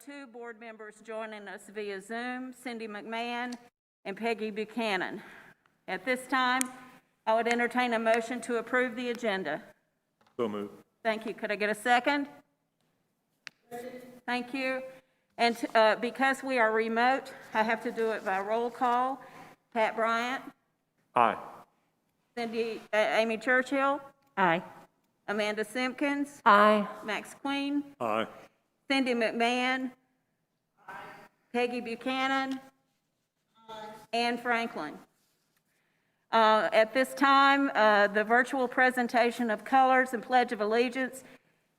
two board members joining us via Zoom, Cindy McMahon and Peggy Buchanan. At this time, I would entertain a motion to approve the agenda. So moved. Thank you. Could I get a second? Thank you. And because we are remote, I have to do it by roll call. Pat Bryant? Aye. Amy Churchill? Aye. Amanda Simpkins? Aye. Max Queen? Aye. Cindy McMahon? Aye. Peggy Buchanan? Aye. Ann Franklin. At this time, the virtual presentation of colors and Pledge of Allegiance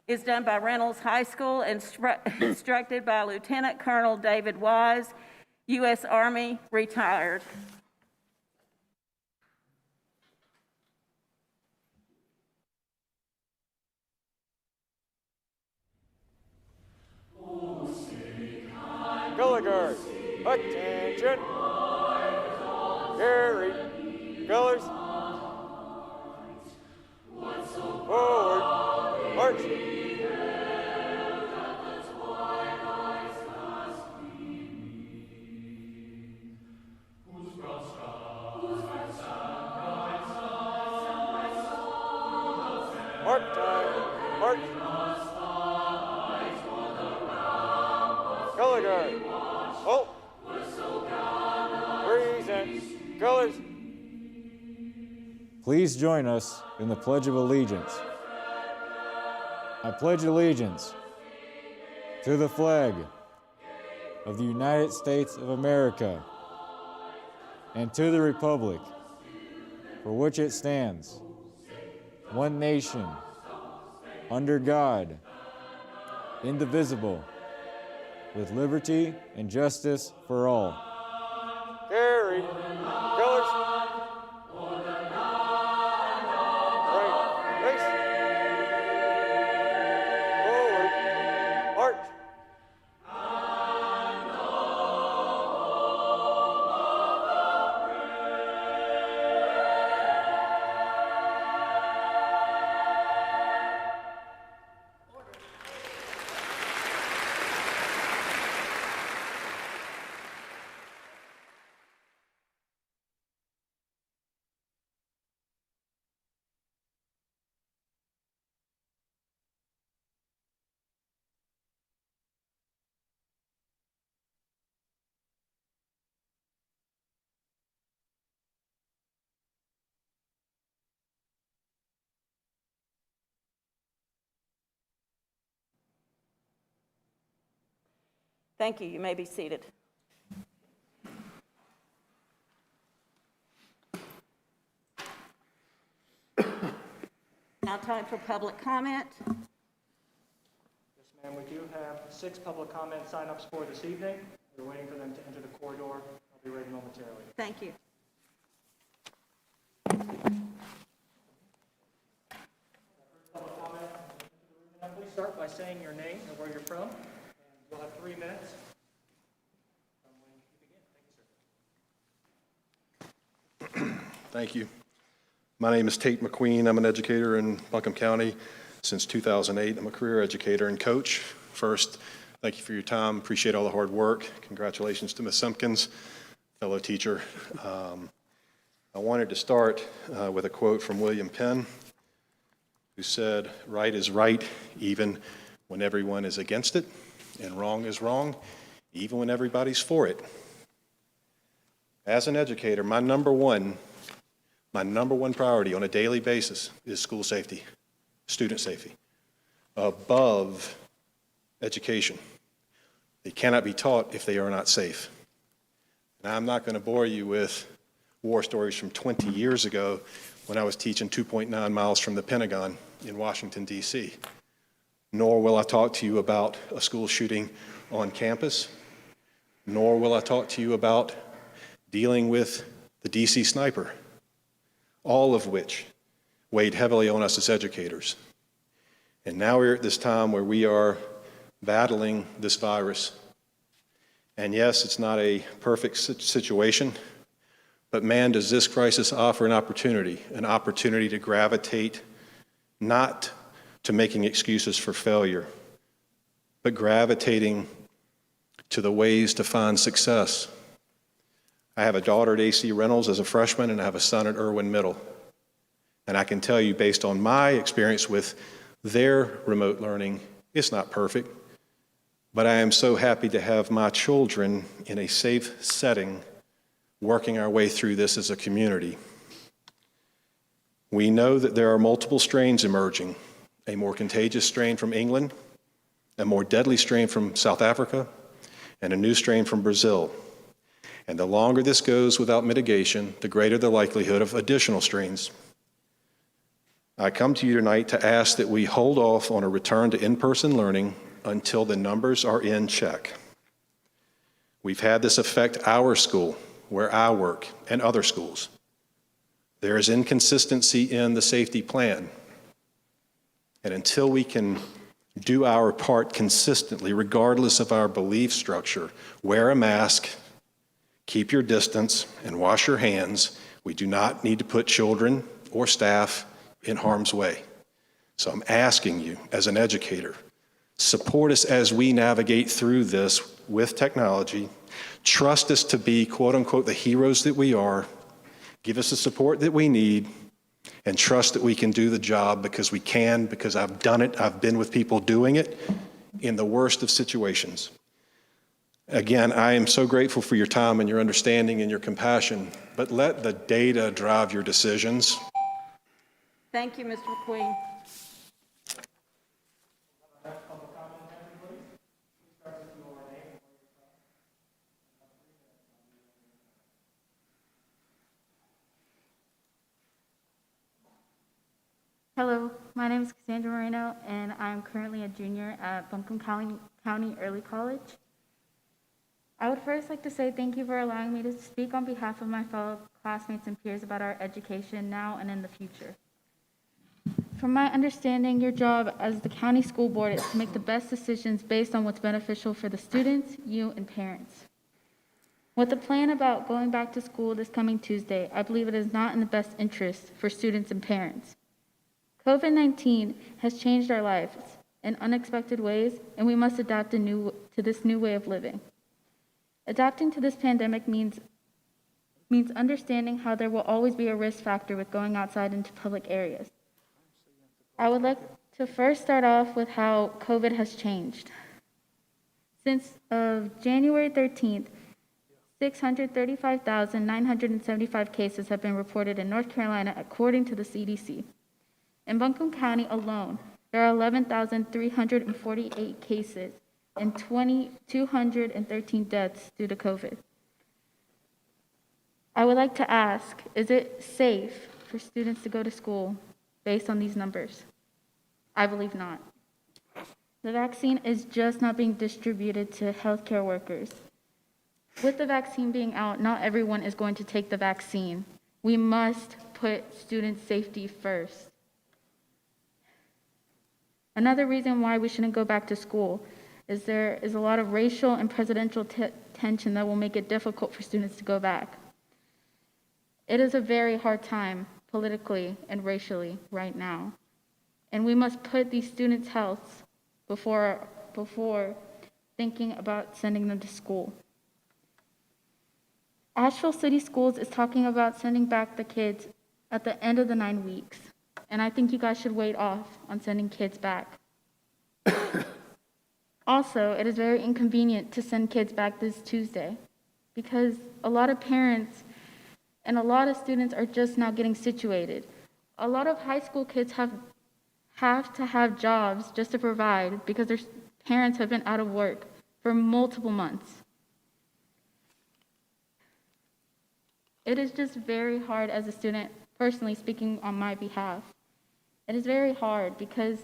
is done by Reynolds High School, instructed by Lieutenant Colonel David Wise, U.S. Army, retired. Color guard, attention. Gary, colors. Forward, march. Mark time, march. Color guard, halt. Present, colors. Please join us in the Pledge of Allegiance. I pledge allegiance to the flag of the United States of America and to the republic for which it stands, one nation, under God, indivisible, with liberty and justice for all. Gary, colors. Right, race. Forward, march. Thank you. You may be seated. Now time for public comment. Yes, ma'am, we do have 6 public comment sign-ups for this evening. We're waiting for them to enter the corridor. I'll be ready momentarily. Thank you. Public comment. Please start by saying your name and where you're from, and you'll have 3 minutes from when you begin. Thank you, sir. Thank you. My name is Tate McQueen. I'm an educator in Buncombe County since 2008. I'm a career educator and coach. First, thank you for your time. Appreciate all the hard work. Congratulations to Ms. Simpkins, fellow teacher. I wanted to start with a quote from William Penn, who said, "Right is right even when everyone is against it, and wrong is wrong even when everybody's for it." As an educator, my number one priority on a daily basis is school safety, student safety, above education. They cannot be taught if they are not safe. And I'm not going to bore you with war stories from 20 years ago when I was teaching 2.9 miles from the Pentagon in Washington, D.C. Nor will I talk to you about a school shooting on campus, nor will I talk to you about dealing with the D.C. sniper, all of which weighed heavily on us as educators. And now we're at this time where we are battling this virus. And yes, it's not a perfect situation, but man, does this crisis offer an opportunity to gravitate not to making excuses for failure, but gravitating to the ways to find success. I have a daughter at AC Reynolds as a freshman, and I have a son at Irwin Middle. And I can tell you, based on my experience with their remote learning, it's not perfect, but I am so happy to have my children in a safe setting working our way through this as a community. We know that there are multiple strains emerging, a more contagious strain from England, a more deadly strain from South Africa, and a new strain from Brazil. And the longer this goes without mitigation, the greater the likelihood of additional strains. I come to you tonight to ask that we hold off on a return to in-person learning until the numbers are in check. We've had this affect our school, where I work, and other schools. There is inconsistency in the safety plan. And until we can do our part consistently, regardless of our belief structure, wear a mask, keep your distance, and wash your hands, we do not need to put children or staff in harm's way. So I'm asking you, as an educator, support us as we navigate through this with technology. Trust us to be, quote unquote, the heroes that we are. Give us the support that we need, and trust that we can do the job because we can, because I've done it. I've been with people doing it in the worst of situations. Again, I am so grateful for your time and your understanding and your compassion, but let the data drive your decisions. Thank you, Mr. McQueen. Hello, my name is Cassandra Moreno, and I'm currently a junior at Buncombe County Early College. I would first like to say thank you for allowing me to speak on behalf of my fellow classmates and peers about our education now and in the future. From my understanding, your job as the county school board is to make the best decisions based on what's beneficial for the students, you, and parents. With the plan about going back to school this coming Tuesday, I believe it is not in the best interest for students and parents. COVID-19 has changed our lives in unexpected ways, and we must adapt to this new way of living. Adapting to this pandemic means understanding how there will always be a risk factor with going outside into public areas. I would like to first start off with how COVID has changed. Since January 13th, 635,975 cases have been reported in North Carolina, according to the CDC. In Buncombe County alone, there are 11,348 cases and 213 deaths due to COVID. I would like to ask, is it safe for students to go to school based on these numbers? I believe not. The vaccine is just not being distributed to healthcare workers. With the vaccine being out, not everyone is going to take the vaccine. We must put student safety first. Another reason why we shouldn't go back to school is there is a lot of racial and presidential tension that will make it difficult for students to go back. It is a very hard time politically and racially right now, and we must put these students' health before thinking about sending them to school. Asheville City Schools is talking about sending back the kids at the end of the 9 weeks. And I think you guys should wait off on sending kids back. Also, it is very inconvenient to send kids back this Tuesday because a lot of parents and a lot of students are just not getting situated. A lot of high school kids have to have jobs just to provide because their parents have been out of work for multiple months. It is just very hard as a student, personally speaking on my behalf. It is very hard because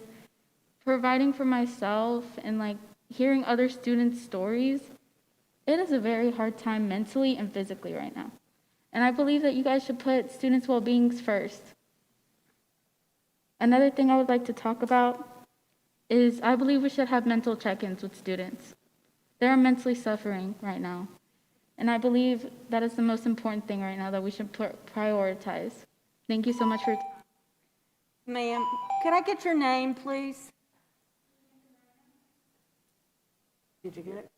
providing for myself and hearing other students' stories, it is a very hard time mentally and physically right now. And I believe that you guys should put students' well-being first. Another thing I would like to talk about is I believe we should have mental check-ins with students. They're mentally suffering right now. And I believe that is the most important thing right now that we should prioritize. Thank you so much for your time. Ma'am, could I get your name, please? Did you get it?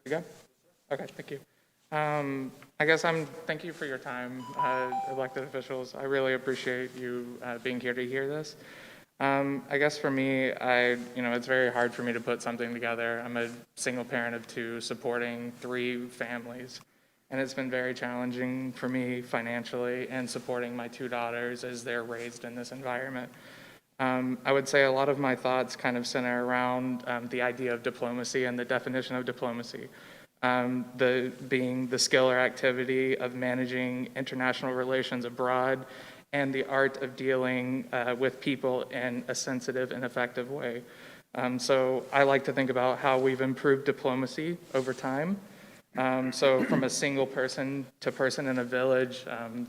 You go? Okay, thank you. Thank you for your time, elected officials. I really appreciate you being here to hear this. I guess for me, it's very hard for me to put something together. I'm a single parent of 2, supporting 3 families. And it's been very challenging for me financially and supporting my 2 daughters as they're raised in this environment. I would say a lot of my thoughts kind of center around the idea of diplomacy and the definition of diplomacy. Being the skill or activity of managing international relations abroad and the art of dealing with people in a sensitive and effective way. So I like to think about how we've improved diplomacy over time. So from a single person to person in a village,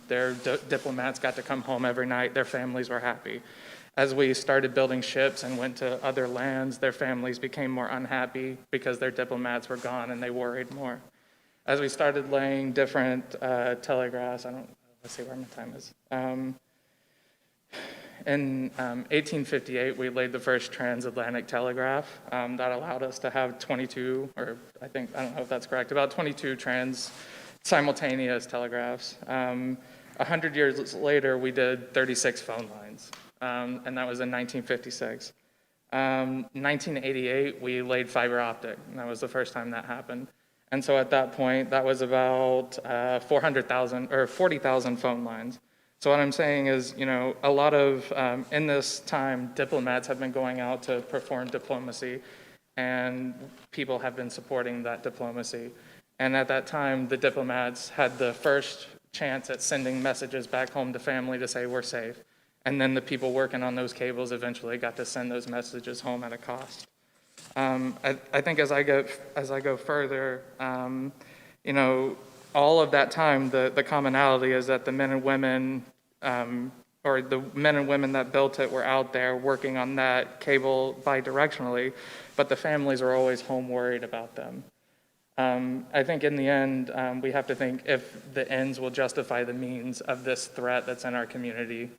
their diplomats got to come home every night, their families were happy. As we started building ships and went to other lands, their families became more unhappy because their diplomats were gone and they worried more. As we started laying different telegraphs, let's see where my time is. In 1858, we laid the first transatlantic telegraph that allowed us to have 22, or I don't know if that's correct, about 22 simultaneous telegraphs. 100 years later, we did 36 phone lines, and that was in 1956. 1988, we laid fiber optic, and that was the first time that happened. And so at that point, that was about 400,000 or 40,000 phone lines. So what I'm saying is, a lot of, in this time, diplomats have been going out to perform diplomacy, and people have been supporting that diplomacy. And at that time, the diplomats had the first chance at sending messages back home to family to say, we're safe. And then the people working on those cables eventually got to send those messages home at a cost. I think as I go further, all of that time, the commonality is that the men and women that built it were out there working on that cable bidirectionally, but the families are always home worried about them. I think in the end, we have to think if the ends will justify the means of this threat that's in our community.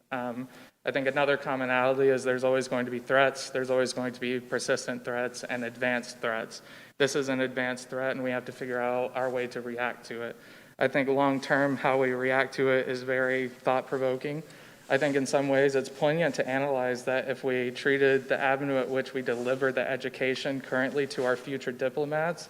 I think another commonality is there's always going to be threats, there's always going to be persistent threats and advanced threats. This is an advanced threat and we have to figure out our way to react to it. I think long-term, how we react to it is very thought-provoking. I think in some ways it's poignant to analyze that if we treated the avenue at which we deliver the education currently to our future diplomats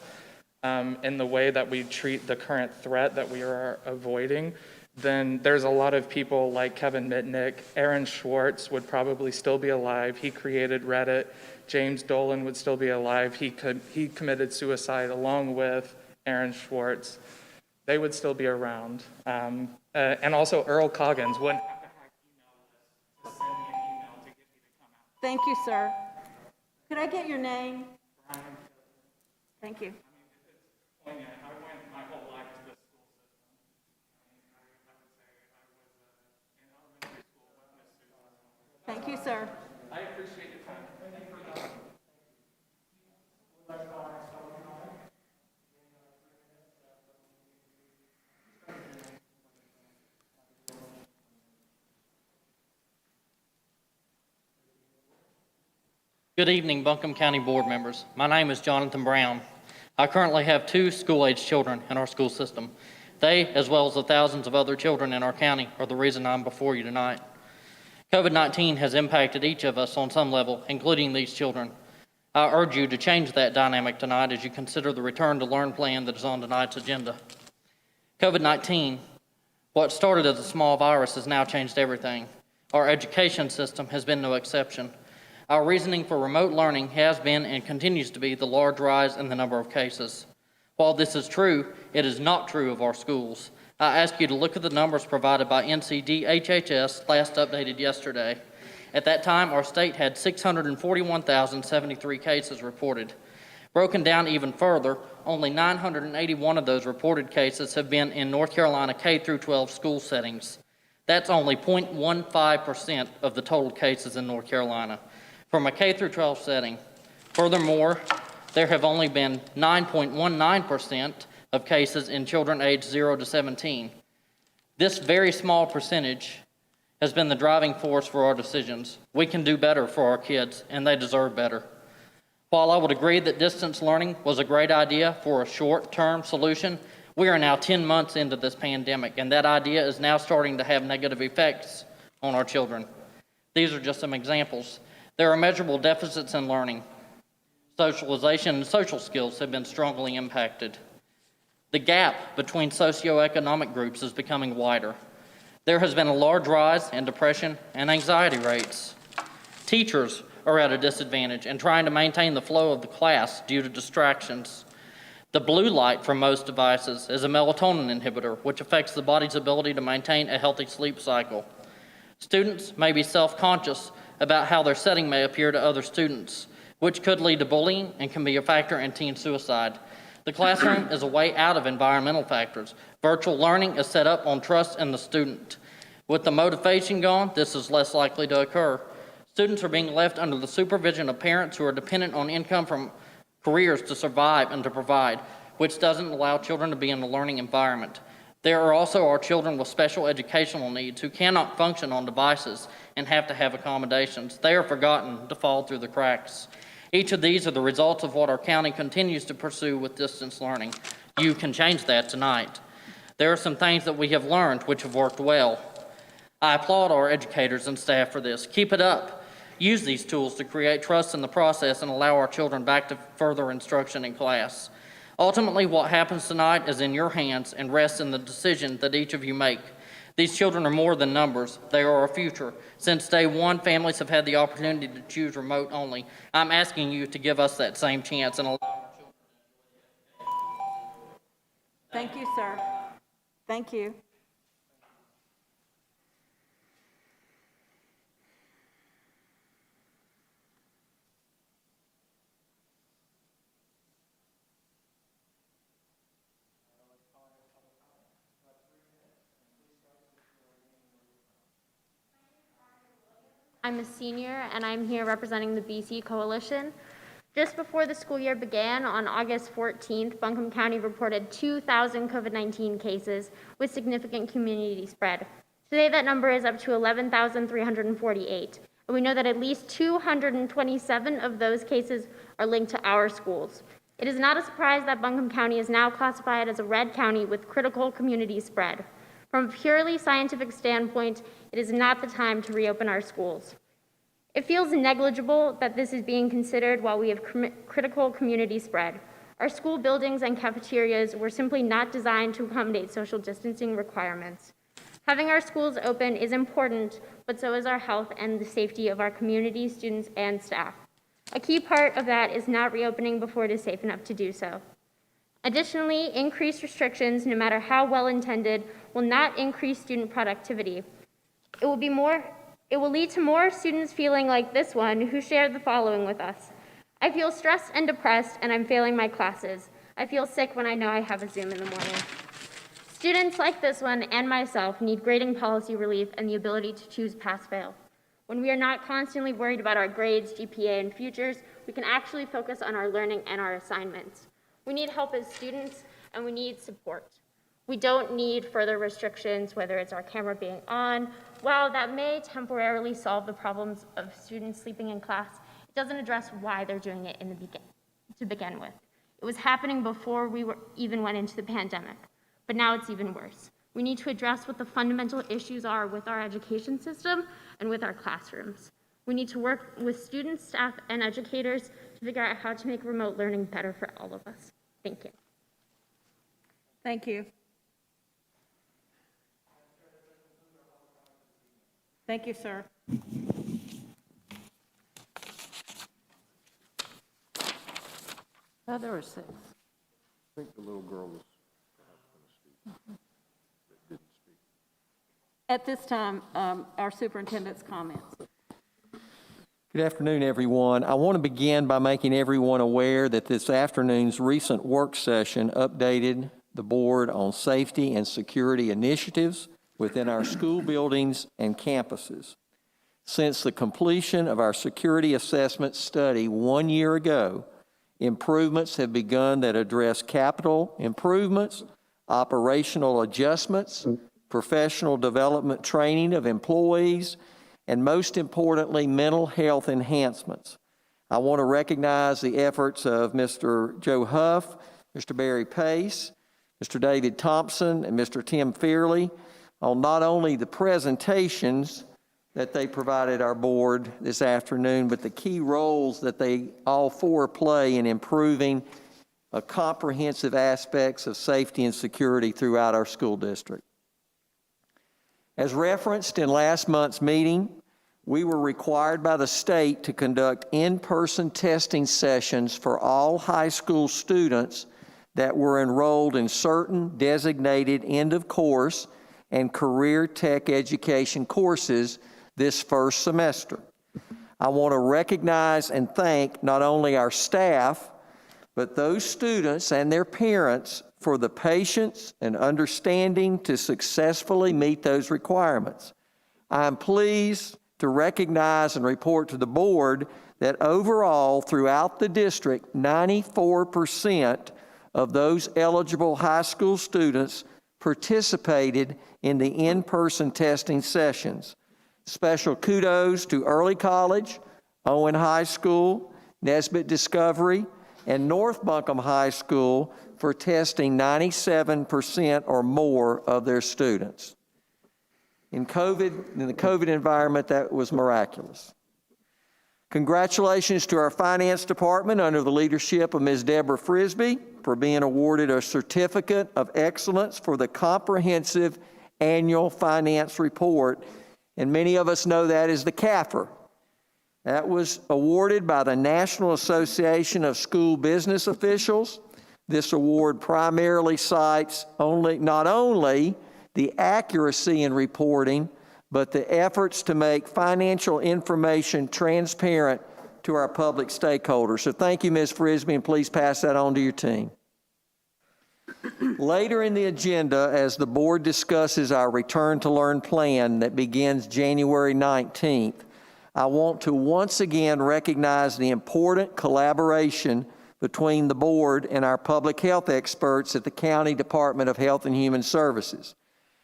in the way that we treat the current threat that we are avoiding, then there's a lot of people like Kevin Mitnick. Aaron Schwartz would probably still be alive. He created Reddit. James Dolan would still be alive. He committed suicide along with Aaron Schwartz. They would still be around. And also Earl Coggins wouldn't have to hack email lists to send me an email to get me to come out. Thank you, sir. Could I get your name? Thank you. I went my whole life to the school system. I would say I was in elementary school with Miss Susan. Thank you, sir. I appreciate your time. Thank you for that. Good evening, Buncombe County Board members. My name is Jonathan Brown. I currently have 2 school-age children in our school system. They, as well as the thousands of other children in our county, are the reason I'm before you tonight. COVID-19 has impacted each of us on some level, including these children. I urge you to change that dynamic tonight as you consider the Return to Learn plan that is on tonight's agenda. COVID-19, what started as a small virus, has now changed everything. Our education system has been no exception. Our reasoning for remote learning has been and continues to be the large rise in the number of cases. While this is true, it is not true of our schools. I ask you to look at the numbers provided by NCDHHS last updated yesterday. At that time, our state had 641,073 cases reported. Broken down even further, only 981 of those reported cases have been in North Carolina K-12 school settings. That's only 0.15% of the total cases in North Carolina from a K-12 setting. Furthermore, there have only been 9.19% of cases in children aged 0 to 17. This very small percentage has been the driving force for our decisions. We can do better for our kids, and they deserve better. While I would agree that distance learning was a great idea for a short-term solution, we are now 10 months into this pandemic, and that idea is now starting to have negative effects on our children. These are just some examples. There are measurable deficits in learning. Socialization and social skills have been strongly impacted. The gap between socioeconomic groups is becoming wider. There has been a large rise in depression and anxiety rates. Teachers are at a disadvantage in trying to maintain the flow of the class due to distractions. The blue light from most devices is a melatonin inhibitor, which affects the body's ability to maintain a healthy sleep cycle. Students may be self-conscious about how their setting may appear to other students, which could lead to bullying and can be a factor in teen suicide. The classroom is a way out of environmental factors. Virtual learning is set up on trust in the student. With the motivation gone, this is less likely to occur. Students are being left under the supervision of parents who are dependent on income from careers to survive and to provide, which doesn't allow children to be in a learning environment. There are also our children with special educational needs who cannot function on devices and have to have accommodations. They are forgotten to fall through the cracks. Each of these are the results of what our county continues to pursue with distance learning. You can change that tonight. There are some things that we have learned which have worked well. I applaud our educators and staff for this. Keep it up. Use these tools to create trust in the process and allow our children back to further instruction in class. Ultimately, what happens tonight is in your hands and rests in the decision that each of you make. These children are more than numbers. They are our future. Since day one, families have had the opportunity to choose remote only. I'm asking you to give us that same chance and allow our children. Thank you, sir. Thank you. I'm a senior and I'm here representing the BC Coalition. Just before the school year began, on August 14th, Buncombe County reported 2,000 COVID-19 cases with significant community spread. Today, that number is up to 11,348, and we know that at least 227 of those cases are linked to our schools. It is not a surprise that Buncombe County is now classified as a red county with critical community spread. From a purely scientific standpoint, it is not the time to reopen our schools. It feels negligible that this is being considered while we have critical community spread. Our school buildings and cafeterias were simply not designed to accommodate social distancing requirements. Having our schools open is important, but so is our health and the safety of our community, students, and staff. A key part of that is not reopening before it is safe enough to do so. Additionally, increased restrictions, no matter how well intended, will not increase student productivity. It will lead to more students feeling like this one who shared the following with us. I feel stressed and depressed and I'm failing my classes. I feel sick when I know I have a Zoom in the morning. Students like this one and myself need grading policy relief and the ability to choose pass-fail. When we are not constantly worried about our grades, GPA, and futures, we can actually focus on our learning and our assignments. We need help as students and we need support. We don't need further restrictions, whether it's our camera being on. While that may temporarily solve the problems of students sleeping in class, it doesn't address why they're doing it to begin with. It was happening before we even went into the pandemic, but now it's even worse. We need to address what the fundamental issues are with our education system and with our classrooms. We need to work with students, staff, and educators to figure out how to make remote learning better for all of us. Thank you. Thank you. Thank you, sir. Oh, there were 6. I think the little girl was perhaps going to speak, but didn't speak. At this time, our superintendent's comments. Good afternoon, everyone. I want to begin by making everyone aware that this afternoon's recent work session updated the board on safety and security initiatives within our school buildings and campuses. Since the completion of our security assessment study 1 year ago, improvements have begun that address capital improvements, operational adjustments, professional development training of employees, and most importantly, mental health enhancements. I want to recognize the efforts of Mr. Joe Huff, Mr. Barry Pace, Mr. David Thompson, and Mr. Tim Fearley on not only the presentations that they provided our board this afternoon, but the key roles that they all four play in improving comprehensive aspects of safety and security throughout our school district. As referenced in last month's meeting, we were required by the state to conduct in-person testing sessions for all high school students that were enrolled in certain designated end-of-course and career tech education courses this first semester. I want to recognize and thank not only our staff, but those students and their parents for the patience and understanding to successfully meet those requirements. I am pleased to recognize and report to the board that overall throughout the district, 94% of those eligible high school students participated in the in-person testing sessions. Special kudos to Early College, Owen High School, Nesbitt Discovery, and North Buncombe High School for testing 97% or more of their students. In the COVID environment, that was miraculous. Congratulations to our finance department under the leadership of Ms. Deborah Frisbee for being awarded a Certificate of Excellence for the comprehensive annual finance report. And many of us know that as the CAFR. That was awarded by the National Association of School Business Officials. This award primarily cites not only the accuracy in reporting, but the efforts to make financial information transparent to our public stakeholders. So thank you, Ms. Frisbee, and please pass that on to your team. Later in the agenda, as the board discusses our Return to Learn plan that begins January 19th, I want to once again recognize the important collaboration between the board and our public health experts at the County Department of Health and Human Services.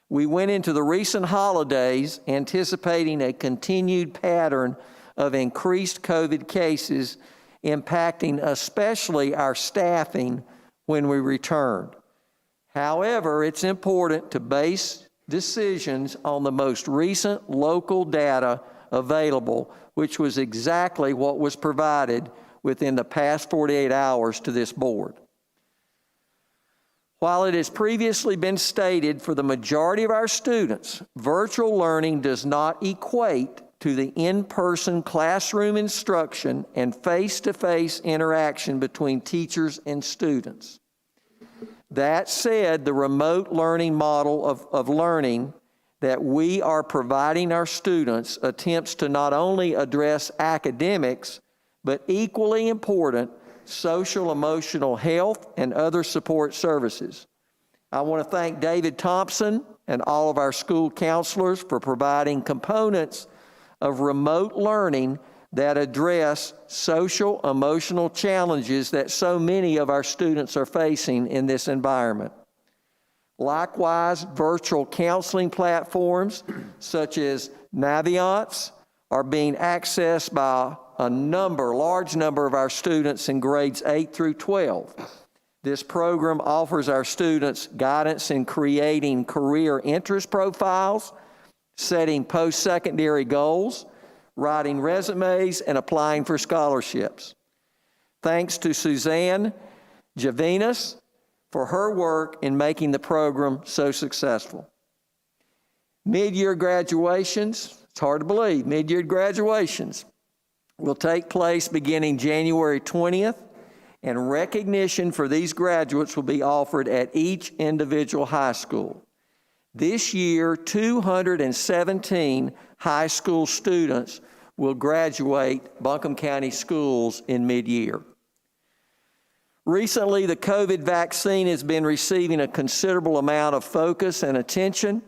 We went into the recent holidays anticipating a continued pattern of increased COVID cases impacting especially our staffing when we returned. However, it's important to base decisions on the most recent local data available, which was exactly what was provided within the past 48 hours to this board. While it has previously been stated for the majority of our students, virtual learning does not equate to the in-person classroom instruction and face-to-face interaction between teachers and students. That said, the remote learning model of learning that we are providing our students attempts to not only address academics, but equally important, social emotional health and other support services. I want to thank David Thompson and all of our school counselors for providing components of remote learning that address social emotional challenges that so many of our students are facing in this environment. Likewise, virtual counseling platforms such as Naviance are being accessed by a large number of our students in grades 8 through 12. This program offers our students guidance in creating career interest profiles, setting post-secondary goals, writing resumes, and applying for scholarships. Thanks to Suzanne Javinas for her work in making the program so successful. Mid-year graduations, it's hard to believe, mid-year graduations will take place beginning January 20th, and recognition for these graduates will be offered at each individual high school. This year, 217 high school students will graduate Buncombe County schools in mid-year. Recently, the COVID vaccine has been receiving a considerable amount of focus and attention.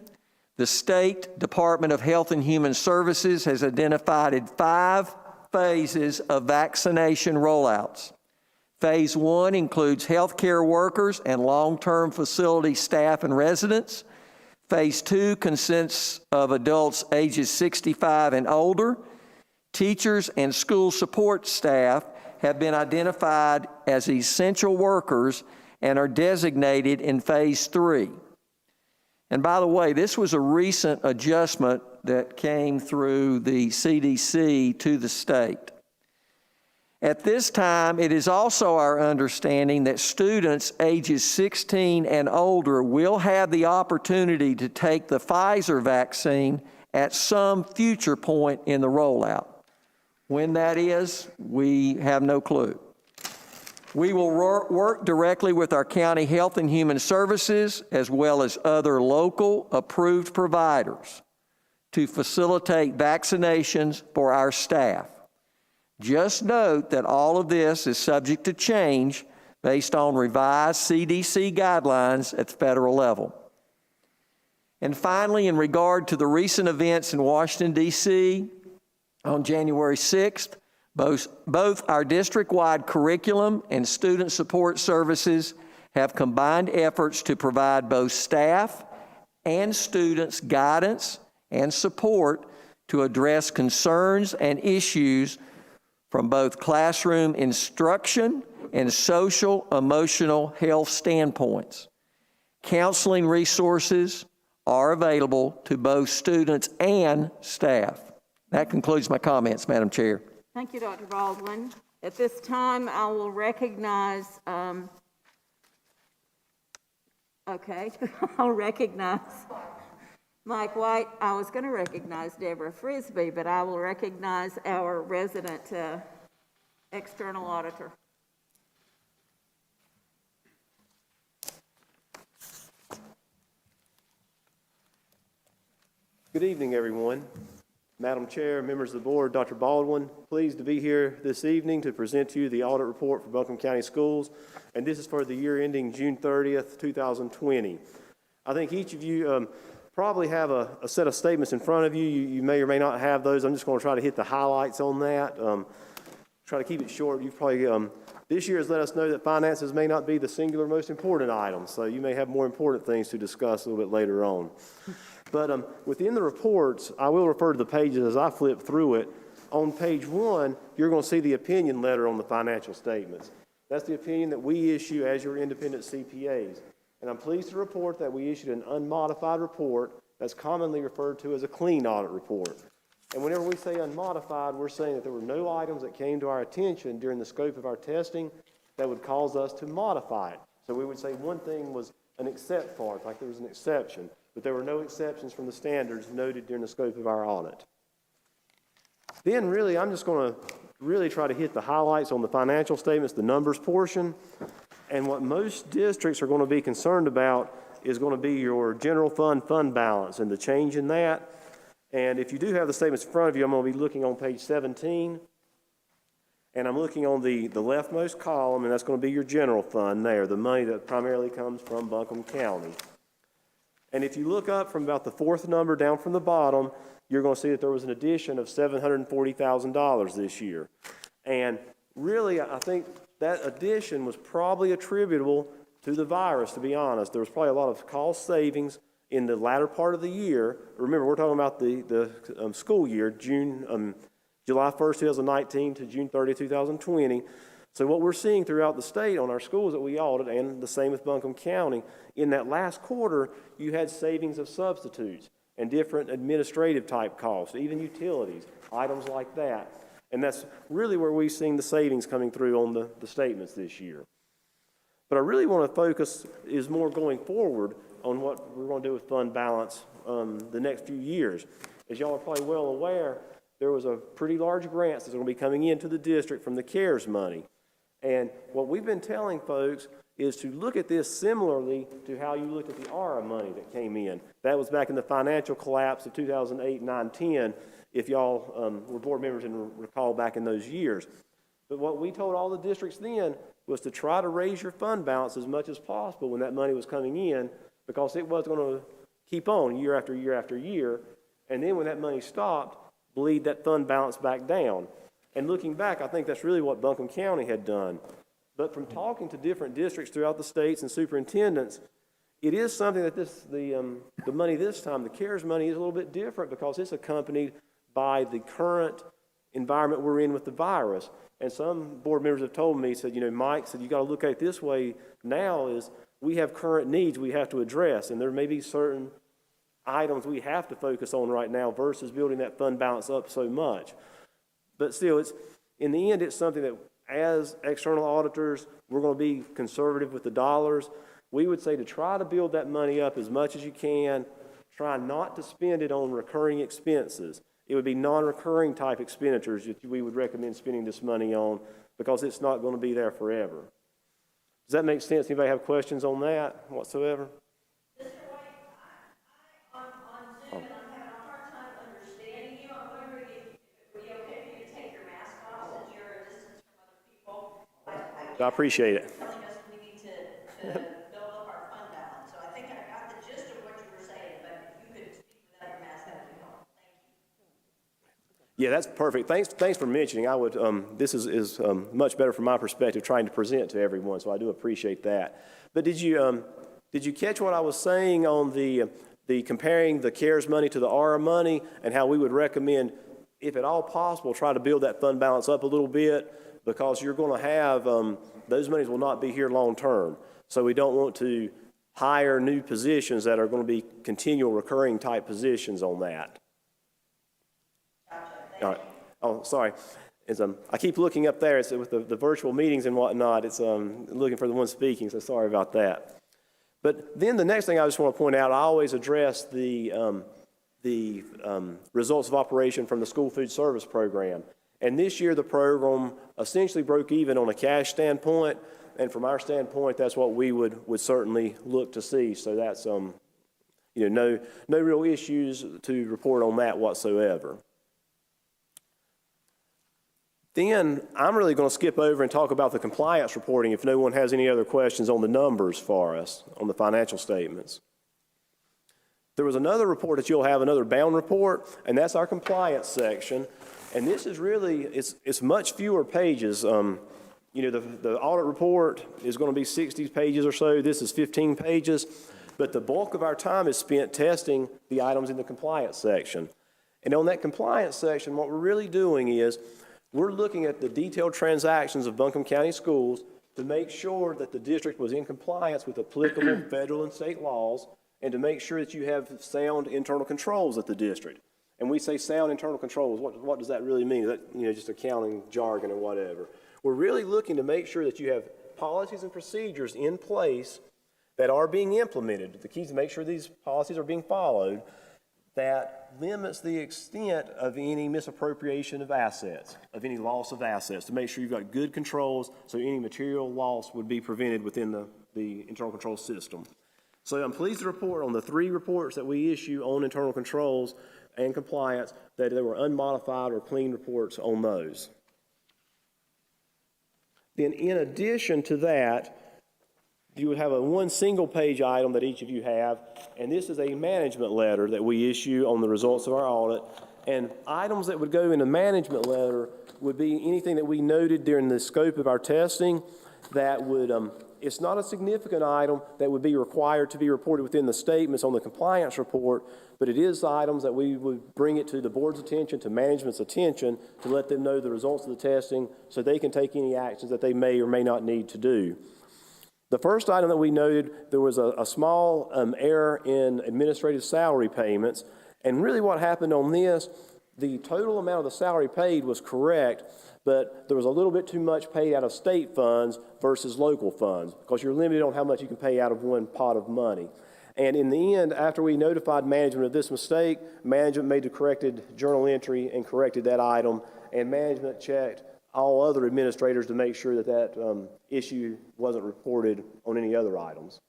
The State Department of Health and Human Services has identified 5 phases of vaccination rollouts. Phase 1 includes healthcare workers and long-term facility staff and residents. Phase 2 consists of adults ages 65 and older. Teachers and school support staff have been identified as essential workers and are designated in Phase 3. And by the way, this was a recent adjustment that came through the CDC to the state. At this time, it is also our understanding that students ages 16 and older will have the opportunity to take the Pfizer vaccine at some future point in the rollout. When that is, we have no clue. We will work directly with our county health and human services as well as other local approved providers to facilitate vaccinations for our staff. Just note that all of this is subject to change based on revised CDC guidelines at the federal level. And finally, in regard to the recent events in Washington, D.C., on January 6th, both our district-wide curriculum and student support services have combined efforts to provide both staff and students guidance and support to address concerns and issues from both classroom instruction and social emotional health standpoints. Counseling resources are available to both students and staff. That concludes my comments, Madam Chair. Thank you, Dr. Baldwin. At this time, I will recognize, I'll recognize Mike White. I was going to recognize Deborah Frisbee, but I will recognize our resident external auditor. Good evening, everyone. Madam Chair, members of the board, Dr. Baldwin, pleased to be here this evening to present to you the audit report for Buncombe County Schools, and this is for the year ending June 30th, 2020. I think each of you probably have a set of statements in front of you. You may or may not have those. I'm just going to try to hit the highlights on that. Try to keep it short. You've probably this year has let us know that finances may not be the singular most important item, so you may have more important things to discuss a little bit later on. But within the reports, I will refer to the pages as I flip through it. On page 1, you're going to see the opinion letter on the financial statements. That's the opinion that we issue as your independent CPAs. And I'm pleased to report that we issued an unmodified report that's commonly referred to as a clean audit report. And whenever we say unmodified, we're saying that there were no items that came to our attention during the scope of our testing that would cause us to modify it. So we would say one thing was an except for it, like there was an exception, but there were no exceptions from the standards noted during the scope of our audit. Then really, I'm just going to really try to hit the highlights on the financial statements, the numbers portion. And what most districts are going to be concerned about is going to be your general fund balance and the change in that. And if you do have the statements in front of you, I'm going to be looking on page 17. And I'm looking on the leftmost column, and that's going to be your general fund there, the money that primarily comes from Buncombe County. And if you look up from about the fourth number down from the bottom, you're going to see that there was an addition of $740,000 this year. And really, I think that addition was probably attributable to the virus, to be honest. There was probably a lot of cost savings in the latter part of the year. Remember, we're talking about the school year, July 1st, 2019 to June 30, 2020. So what we're seeing throughout the state on our schools that we audit, and the same with Buncombe County, in that last quarter, you had savings of substitutes and different administrative type costs, even utilities, items like that. And that's really where we've seen the savings coming through on the statements this year. But I really want to focus is more going forward on what we're going to do with fund balance the next few years. As y'all are probably well aware, there was a pretty large grant that's going to be coming into the district from the CARES money. And what we've been telling folks is to look at this similarly to how you looked at the ARA money that came in. That was back in the financial collapse of 2008, 9, 10, if y'all were board members and recall back in those years. But what we told all the districts then was to try to raise your fund balance as much as possible when that money was coming in, because it was going to keep on year after year after year. And then when that money stopped, bleed that fund balance back down. And looking back, I think that's really what Buncombe County had done. But from talking to different districts throughout the states and superintendents, it is something that the money this time, the CARES money, is a little bit different because it's accompanied by the current environment we're in with the virus. And some board members have told me, said, Mike said, you got to look at it this way now is we have current needs we have to address, and there may be certain items we have to focus on right now versus building that fund balance up so much. But still, in the end, it's something that as external auditors, we're going to be conservative with the dollars. We would say to try to build that money up as much as you can. Try not to spend it on recurring expenses. It would be non-recurring type expenditures that we would recommend spending this money on because it's not going to be there forever. Does that make sense? Anybody have questions on that whatsoever? Mr. White, on Zoom, and I'm having a hard time understanding you. I'm wondering if it would be okay for you to take your mask off since you're a distance from other people. I appreciate it. Telling us we need to build up our fund balance. So I think I got the gist of what you were saying, but if you could speak without your mask, that would be helpful. Thank you. Yeah, that's perfect. Thanks for mentioning. I would. This is much better from my perspective, trying to present to everyone. So I do appreciate that. But did you catch what I was saying on the comparing the CARES money to the ARA money and how we would recommend, if at all possible, try to build that fund balance up a little bit because you're going to have those monies will not be here long term. So we don't want to hire new positions that are going to be continual recurring type positions on that. All right. Oh, sorry. I keep looking up there. It's with the virtual meetings and whatnot. It's looking for the one speaking, so sorry about that. But then the next thing I just want to point out, I always address the results of operation from the school food service program. And this year the program essentially broke even on a cash standpoint. And from our standpoint, that's what we would certainly look to see. So that's no real issues to report on that whatsoever. Then I'm really going to skip over and talk about the compliance reporting if no one has any other questions on the numbers for us, on the financial statements. There was another report that you'll have, another bound report, and that's our compliance section. And this is really, it's much fewer pages. The audit report is going to be 60 pages or so. This is 15 pages. But the bulk of our time is spent testing the items in the compliance section. And on that compliance section, what we're really doing is we're looking at the detailed transactions of Buncombe County Schools to make sure that the district was in compliance with applicable federal and state laws and to make sure that you have sound internal controls at the district. And we say sound internal controls. What does that really mean? Is that just accounting jargon or whatever? We're really looking to make sure that you have policies and procedures in place that are being implemented. The key is to make sure these policies are being followed that limits the extent of any misappropriation of assets, of any loss of assets, to make sure you've got good controls so any material loss would be prevented within the internal control system. So I'm pleased to report on the 3 reports that we issue on internal controls and compliance that there were unmodified or clean reports on those. Then in addition to that, you would have one single page item that each of you have, and this is a management letter that we issue on the results of our audit. And items that would go in a management letter would be anything that we noted during the scope of our testing that would, it's not a significant item that would be required to be reported within the statements on the compliance report, but it is items that we would bring it to the board's attention, to management's attention, to let them know the results of the testing so they can take any actions that they may or may not need to do. The first item that we noted, there was a small error in administrative salary payments. And really what happened on this, the total amount of the salary paid was correct, but there was a little bit too much paid out of state funds versus local funds because you're limited on how much you can pay out of one pot of money. And in the end, after we notified management of this mistake, management made the corrected journal entry and corrected that item, and management checked all other administrators to make sure that issue wasn't reported on any other items.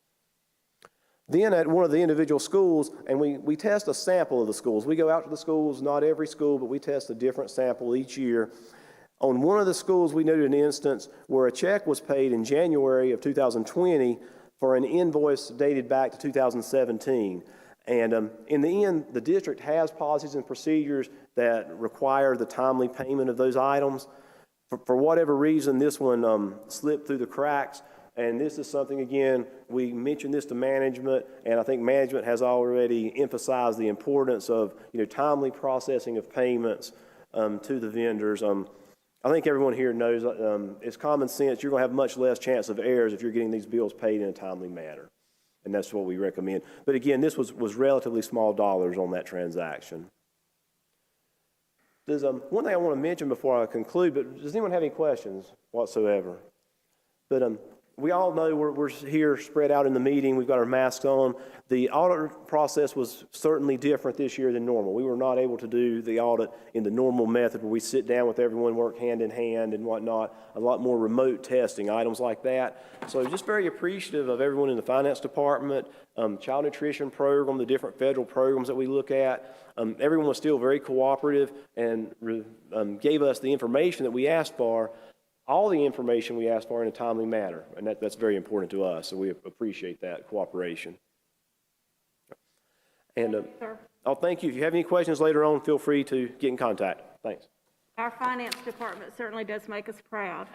Then at one of the individual schools, and we test a sample of the schools. We go out to the schools, not every school, but we test a different sample each year. On one of the schools, we noted an instance where a check was paid in January of 2020 for an invoice dated back to 2017. And in the end, the district has policies and procedures that require the timely payment of those items. For whatever reason, this one slipped through the cracks, and this is something, again, we mentioned this to management, and I think management has already emphasized the importance of timely processing of payments to the vendors. I think everyone here knows it's common sense. You're going to have much less chance of errors if you're getting these bills paid in a timely manner. And that's what we recommend. But again, this was relatively small dollars on that transaction. There's one thing I want to mention before I conclude, but does anyone have any questions whatsoever? But we all know we're here spread out in the meeting. We've got our masks on. The audit process was certainly different this year than normal. We were not able to do the audit in the normal method where we sit down with everyone, work hand in hand and whatnot, a lot more remote testing, items like that. So just very appreciative of everyone in the finance department, child nutrition program, the different federal programs that we look at. Everyone was still very cooperative and gave us the information that we asked for, all the information we asked for in a timely manner, and that's very important to us, so we appreciate that cooperation. And I'll thank you. If you have any questions later on, feel free to get in contact. Thanks. Our finance department certainly does make us proud.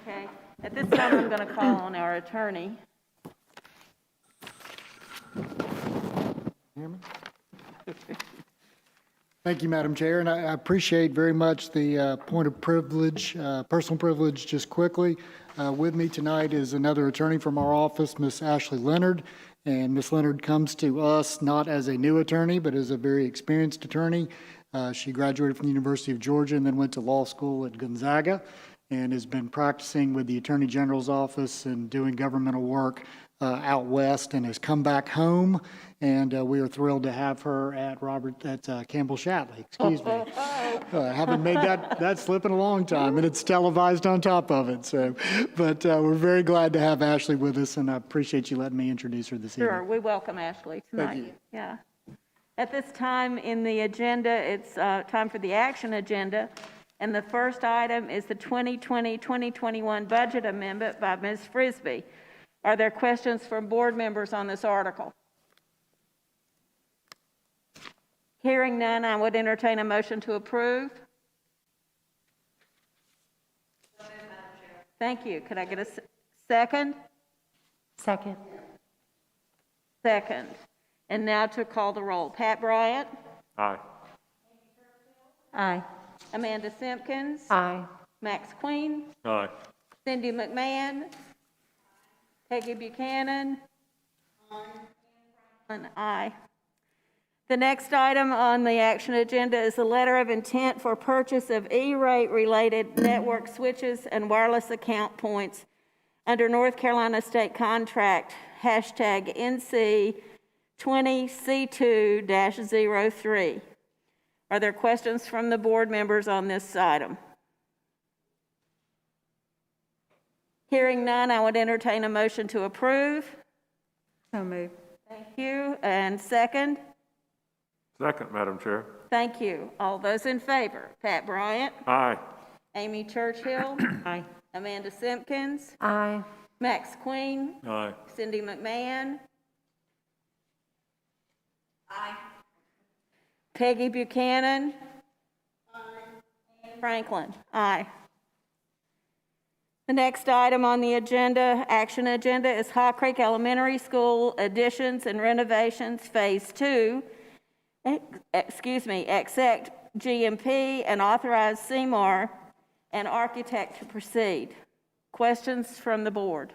Okay, at this time, I'm going to call on our attorney. Thank you, Madam Chair, and I appreciate very much the point of privilege, personal privilege, just quickly. With me tonight is another attorney from our office, Miss Ashley Leonard, and Miss Leonard comes to us not as a new attorney, but as a very experienced attorney. She graduated from the University of Georgia and then went to law school at Gonzaga and has been practicing with the Attorney General's office and doing governmental work out west, and has come back home, and we are thrilled to have her at Campbell Shatley. Excuse me. I haven't made that slip in a long time, and it's televised on top of it. So, but we're very glad to have Ashley with us, and I appreciate you letting me introduce her this evening. Sure, we welcome Ashley tonight. Thank you. Yeah. At this time in the agenda, it's time for the action agenda. And the first item is the 2020-2021 budget amendment by Ms. Frisbee. Are there questions from board members on this article? Hearing none, I would entertain a motion to approve. Thank you. Could I get a second? Second. Second. And now to call the roll. Pat Bryant? Aye. Aye. Amanda Simpkins? Aye. Max Queen? Aye. Cindy McMahon? Peggy Buchanan? Aye. The next item on the action agenda is a letter of intent for purchase of E-rate related network switches and wireless account points under North Carolina State Contract #NC 20C2-03. Are there questions from the board members on this item? Hearing none, I would entertain a motion to approve. So moved. Thank you. And second? Second, Madam Chair. Thank you. All those in favor? Pat Bryant? Aye. Amy Churchill? Aye. Amanda Simpkins? Aye. Max Queen? Aye. Cindy McMahon? Aye. Peggy Buchanan? Aye. Franklin? Aye. The next item on the action agenda is Haw Creek Elementary School additions and renovations, Phase 2. Accept GMP and authorize Seymour, an architect, to proceed. Questions from the board?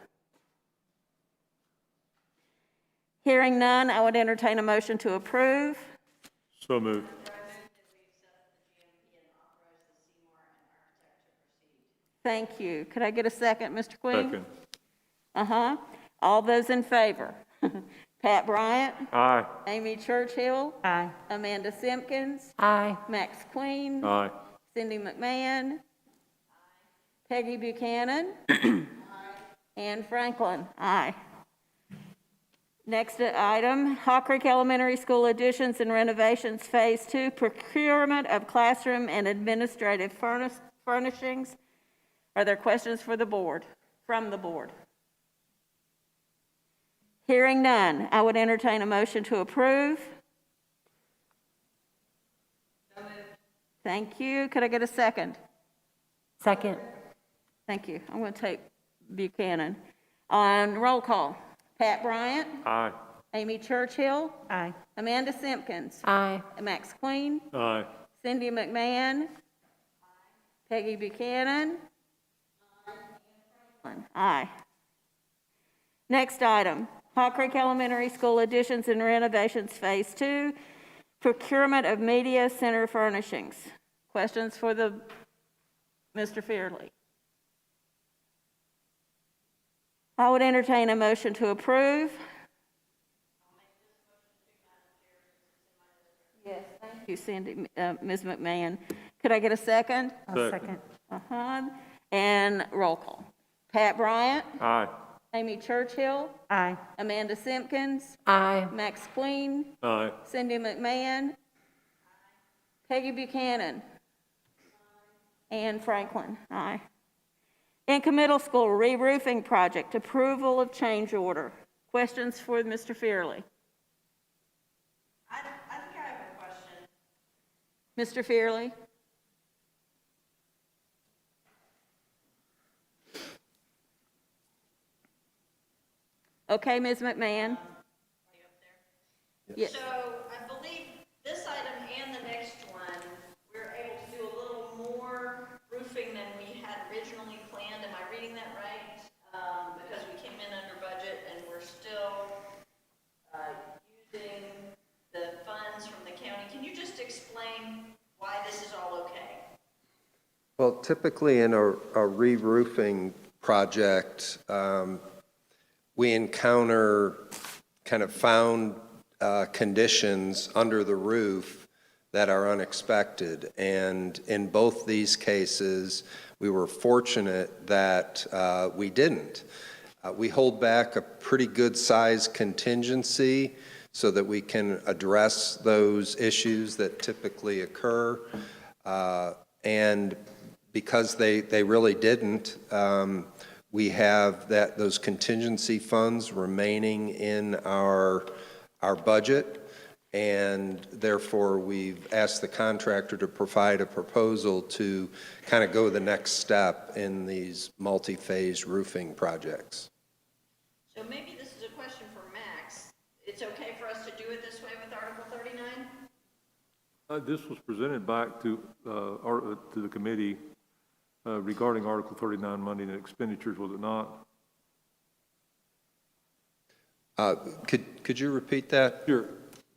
Hearing none, I would entertain a motion to approve. So moved. Thank you. Could I get a second, Mr. Queen? Second. All those in favor? Pat Bryant? Aye. Amy Churchill? Aye. Amanda Simpkins? Aye. Max Queen? Aye. Cindy McMahon? Peggy Buchanan? Ann Franklin? Aye. Next item, Haw Creek Elementary School additions and renovations, Phase 2, procurement of classroom and administrative furnishings. Are there questions for the board, from the board? Hearing none, I would entertain a motion to approve. Thank you. Could I get a second? Second. Thank you. I'm going to take Buchanan. On roll call, Pat Bryant, Aye. Amy Churchill, Aye. Amanda Simpkins, Aye. Max Queen, Aye. Cindy McMahon, Peggy Buchanan. Aye. Next item, Hawk Creek Elementary School additions and renovations, Phase 2, procurement of media center furnishings. Questions for Mr. Fearley? I would entertain a motion to approve. Yes, thank you, Cindy, Ms. McMahon. Could I get a second? I'll second. And roll call. Pat Bryant, Aye. Amy Churchill, Aye. Amanda Simpkins, Aye. Max Queen, Aye. Cindy McMahon, Peggy Buchanan, Ann Franklin. Aye. Inca Middle School re-roofing project, approval of change order. Questions for Mr. Fearley? I think I have a question. Mr. Fearley? Okay, Ms. McMahon? Yes. So I believe this item and the next one, we're able to do a little more roofing than we had originally planned. Am I reading that right? Because we came in under budget and we're still using the funds from the county. Can you just explain why this is all okay? Well, typically in a re-roofing project, we encounter kind of found conditions under the roof that are unexpected. And in both these cases, we were fortunate that we didn't. We hold back a pretty good size contingency so that we can address those issues that typically occur. And because they really didn't, we have those contingency funds remaining in our budget, and therefore we've asked the contractor to provide a proposal to kind of go the next step in these multi-phase roofing projects. So maybe this is a question for Max. It's okay for us to do it this way with Article 39? This was presented back to the committee regarding Article 39 money and expenditures, was it not? Could you repeat that? Sure.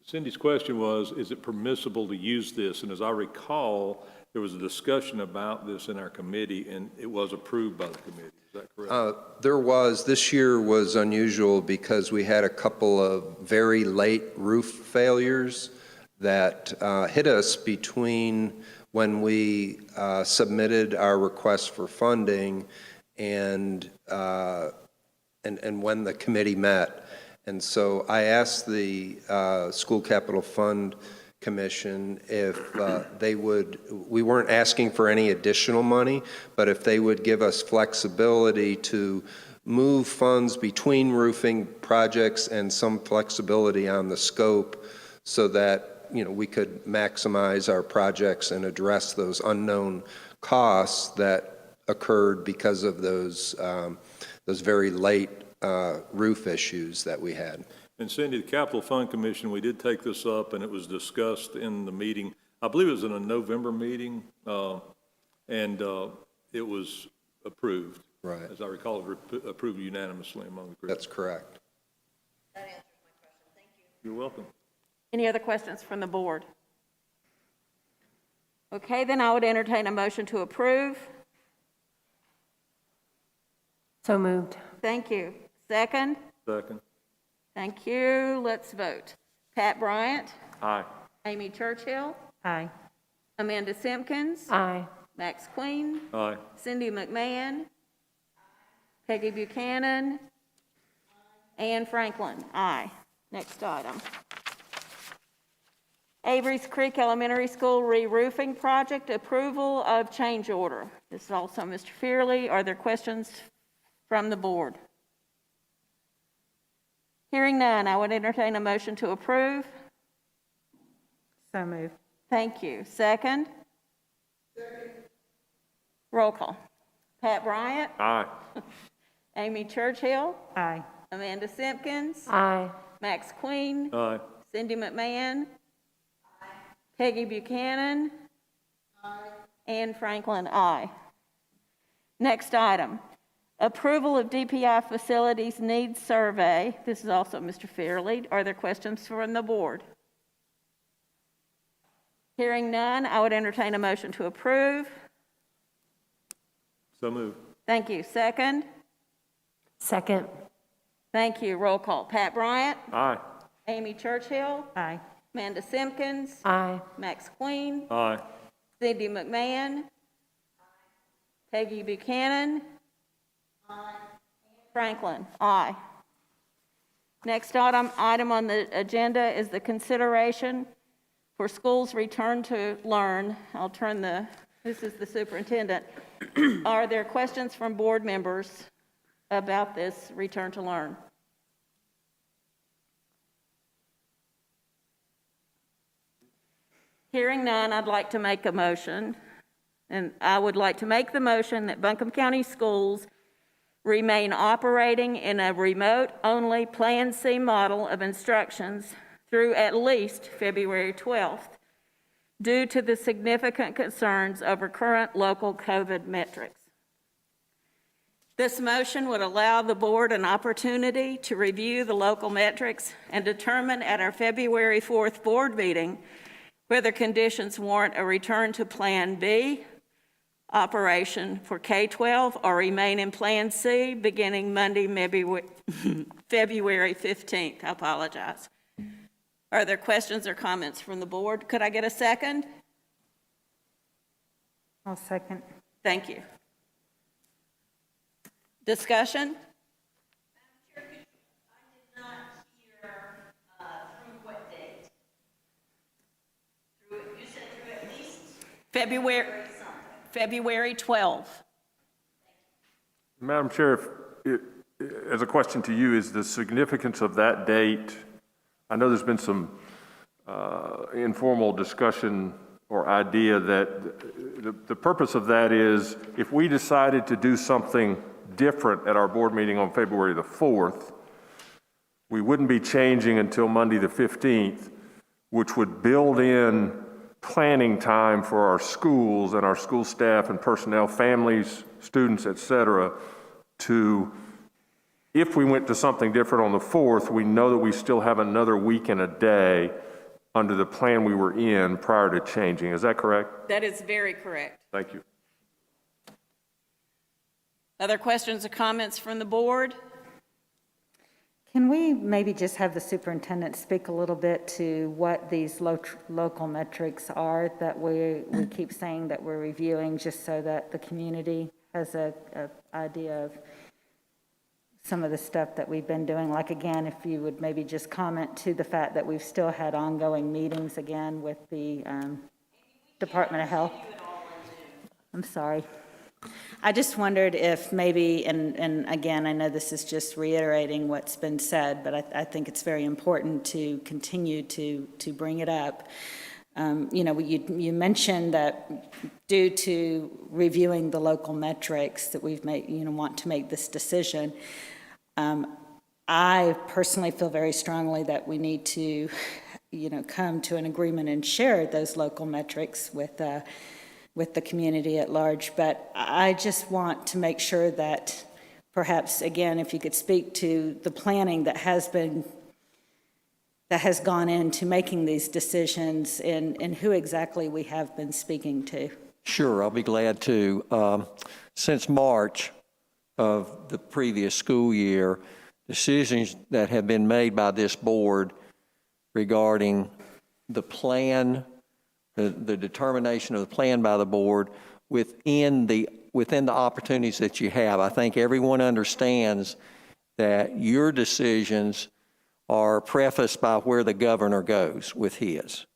Cindy's question was, is it permissible to use this? And as I recall, there was a discussion about this in our committee, and it was approved by the committee. Is that correct? There was. This year was unusual because we had a couple of very late roof failures that hit us between when we submitted our request for funding and when the committee met. And so I asked the School Capital Fund Commission if they would, we weren't asking for any additional money, but if they would give us flexibility to move funds between roofing projects and some flexibility on the scope so that, you know, we could maximize our projects and address those unknown costs that occurred because of those very late roof issues that we had. And Cindy, the Capital Fund Commission, we did take this up, and it was discussed in the meeting. I believe it was in a November meeting, and it was approved. Right. As I recall, it was approved unanimously among the group. That's correct. That answers my question. Thank you. You're welcome. Any other questions from the board? Okay, then I would entertain a motion to approve. So moved. Thank you. Second? Second. Thank you. Let's vote. Pat Bryant, Aye. Amy Churchill, Aye. Amanda Simpkins, Aye. Max Queen, Aye. Cindy McMahon, Peggy Buchanan, Ann Franklin. Aye. Next item. Avery's Creek Elementary School re-roofing project, approval of change order. This is also Mr. Fearley. Are there questions from the board? Hearing none, I would entertain a motion to approve. So moved. Thank you. Second? Second. Roll call. Pat Bryant, Aye. Amy Churchill, Aye. Amanda Simpkins, Aye. Max Queen, Aye. Cindy McMahon, Peggy Buchanan, Anne Franklin, aye. Next item, approval of DPI Facilities Needs Survey. This is also Mr. Fairlead. Are there questions from the board? Hearing none, I would entertain a motion to approve. So moved. Thank you. Second? Second. Thank you. Roll call. Pat Bryant? Aye. Amy Churchill? Aye. Amanda Simpkins? Aye. Max Queen? Aye. Cindy McMahon? Peggy Buchanan? Franklin? Aye. Next item on the agenda is the consideration for schools return to learn. This is the superintendent. Are there questions from board members about this return to learn? Hearing none, I'd like to make a motion. And I would like to make the motion that Buncombe County Schools remain operating in a remote-only Plan C model of instructions through at least February 12th, due to the significant concerns over current local COVID metrics. This motion would allow the board an opportunity to review the local metrics and determine at our February 4th board meeting whether conditions warrant a return to Plan B operation for K-12 or remain in Plan C beginning Monday, February 15th. I apologize. Are there questions or comments from the board? Could I get a second? I'll second. Thank you. Discussion? I did not hear through what date? You said through at least February 12th. Madam Chair, as a question to you, is the significance of that date, I know there's been some informal discussion or idea that the purpose of that is if we decided to do something different at our board meeting on February the 4th, we wouldn't be changing until Monday the 15th, which would build in planning time for our schools and our school staff and personnel, families, students, et cetera, to, if we went to something different on the 4th, we know that we still have another week and a day under the plan we were in prior to changing. Is that correct? That is very correct. Thank you. Other questions or comments from the board? Can we maybe just have the superintendent speak a little bit to what these local metrics are that we keep saying that we're reviewing, just so that the community has a idea of some of the stuff that we've been doing? Like, again, if you would maybe just comment to the fact that we've still had ongoing meetings again with the Department of Health. I'm sorry. I just wondered if maybe, and again, I know this is just reiterating what's been said, but I think it's very important to continue to bring it up. You mentioned that due to reviewing the local metrics that we've made, want to make this decision. I personally feel very strongly that we need to, come to an agreement and share those local metrics with the community at large. But I just want to make sure that perhaps, again, if you could speak to the planning that has gone into making these decisions and who exactly we have been speaking to. Sure, I'll be glad to. Since March of the previous school year, decisions that have been made by this board regarding the plan, the determination of the plan by the board within the opportunities that you have. I think everyone understands that your decisions are prefaced by where the governor goes with his.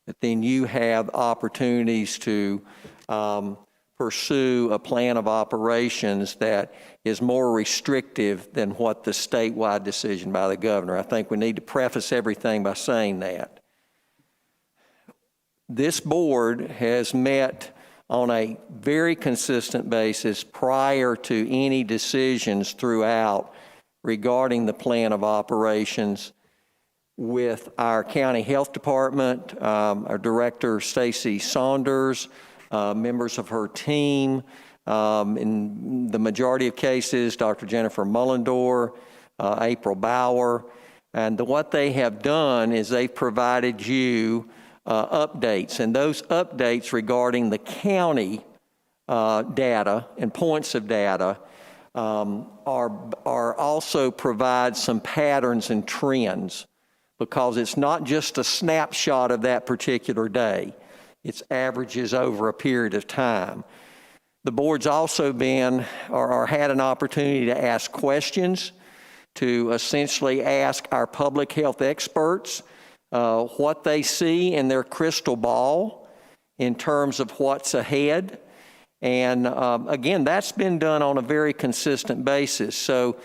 But then you have opportunities to pursue a plan of operations that is more restrictive than what the statewide decision by the governor. I think we need to preface everything by saying that. This board has met on a very consistent basis prior to any decisions throughout regarding the plan of operations with our county health department, our director, Stacy Saunders, members of her team, in the majority of cases, Dr. Jennifer Mullendor, April Bauer, and what they have done is they've provided you updates, and those updates regarding the county data and points of data are also provide some patterns and trends, because it's not just a snapshot of that particular day. It's averages over a period of time. The board's also been or had an opportunity to ask questions, to essentially ask our public health experts what they see in their crystal ball in terms of what's ahead. And again, that's been done on a very consistent basis. So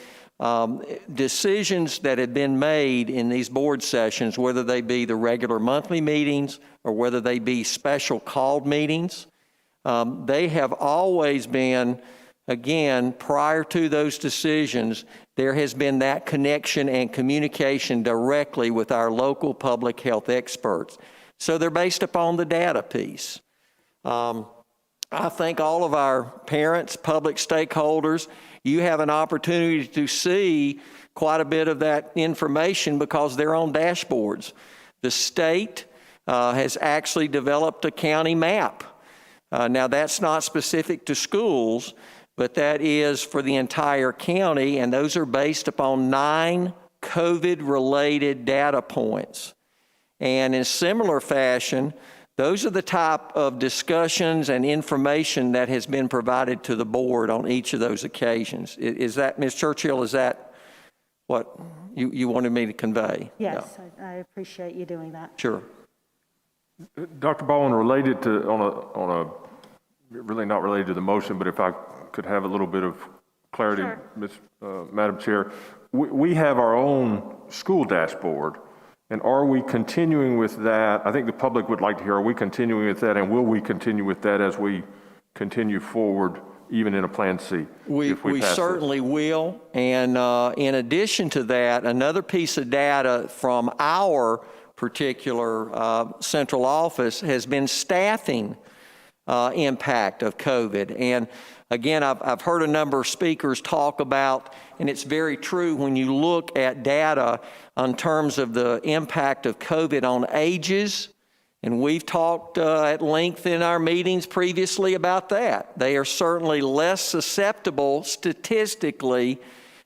decisions that have been made in these board sessions, whether they be the regular monthly meetings or whether they be special called meetings, they have always been, again, prior to those decisions, there has been that connection and communication directly with our local public health experts. So they're based upon the data piece. I think all of our parents, public stakeholders, you have an opportunity to see quite a bit of that information because they're on dashboards. The state has actually developed a county map. Now, that's not specific to schools, but that is for the entire county, and those are based upon 9 COVID-related data points. And in similar fashion, those are the type of discussions and information that has been provided to the board on each of those occasions. Is that, Ms. Churchill, is that what you wanted me to convey? Yes, I appreciate you doing that. Sure. Dr. Baldwin, related to, on a really not related to the motion, but if I could have a little bit of clarity, sure. Madam Chair, we have our own school dashboard. And are we continuing with that? I think the public would like to hear, are we continuing with that, and will we continue with that as we continue forward, even in a Plan C? We certainly will. And in addition to that, another piece of data from our particular central office has been staffing impact of COVID. And again, I've heard a number of speakers talk about, and it's very true when you look at data in terms of the impact of COVID on ages, and we've talked at length in our meetings previously about that. They are certainly less susceptible statistically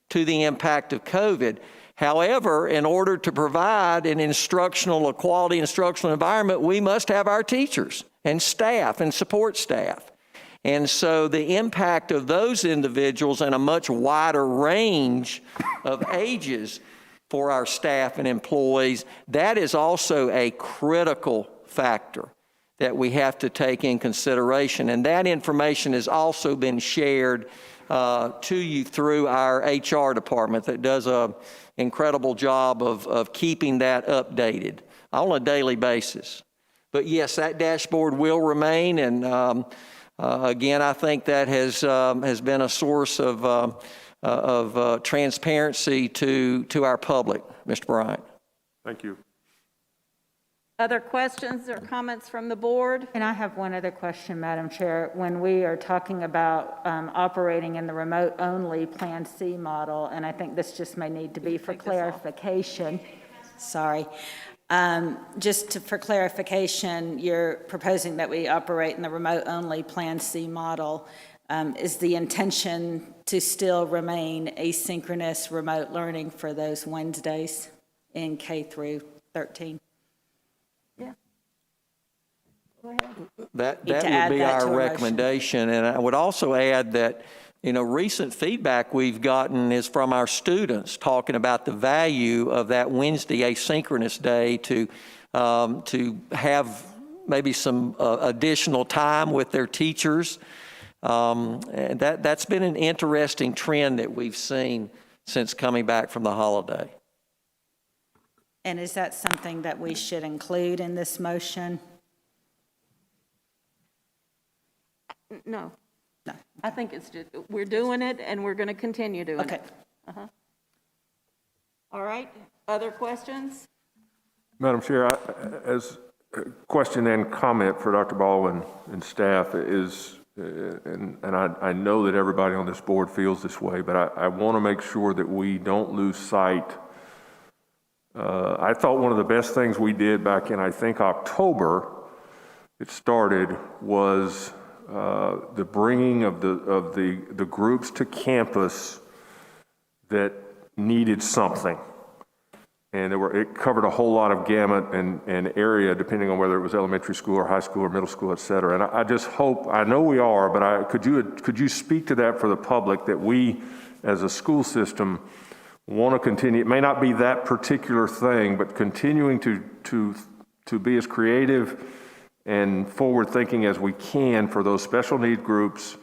to the impact of COVID. However, in order to provide a quality instructional environment, we must have our teachers and staff and support staff. And so the impact of those individuals in a much wider range of ages for our staff and employees, that is also a critical factor that we have to take in consideration. And that information has also been shared to you through our HR department that does an incredible job of keeping that updated on a daily basis. But yes, that dashboard will remain, and again, I think that has been a source of transparency to our public, Mr. Bryant. Thank you. Other questions or comments from the board? And I have one other question, Madam Chair. When we are talking about operating in the remote-only Plan C model, and I think this just may need to be for clarification. Sorry. For clarification, you're proposing that we operate in the remote-only Plan C model. Is the intention to still remain asynchronous remote learning for those Wednesdays in K through 13? Yeah. Go ahead. That would be our recommendation. And I would also add that, recent feedback we've gotten is from our students talking about the value of that Wednesday asynchronous day to have maybe some additional time with their teachers. And that's been an interesting trend that we've seen since coming back from the holiday. And is that something that we should include in this motion? No. No. I think it's just, we're doing it and we're going to continue doing it. Okay. All right, other questions? Madam Chair, as a question and comment for Dr. Baldwin and staff is, and I know that everybody on this board feels this way, but I want to make sure that we don't lose sight. I thought one of the best things we did back in, I think, October, it started, was the bringing of the groups to campus that needed something. And it covered a whole lot of gamut and area, depending on whether it was elementary school or high school or middle school, et cetera. And I just hope, I know we are, but could you speak to that for the public, that we as a school system want to continue, it may not be that particular thing, but continuing to be as creative and forward-thinking as we can for those special need groups.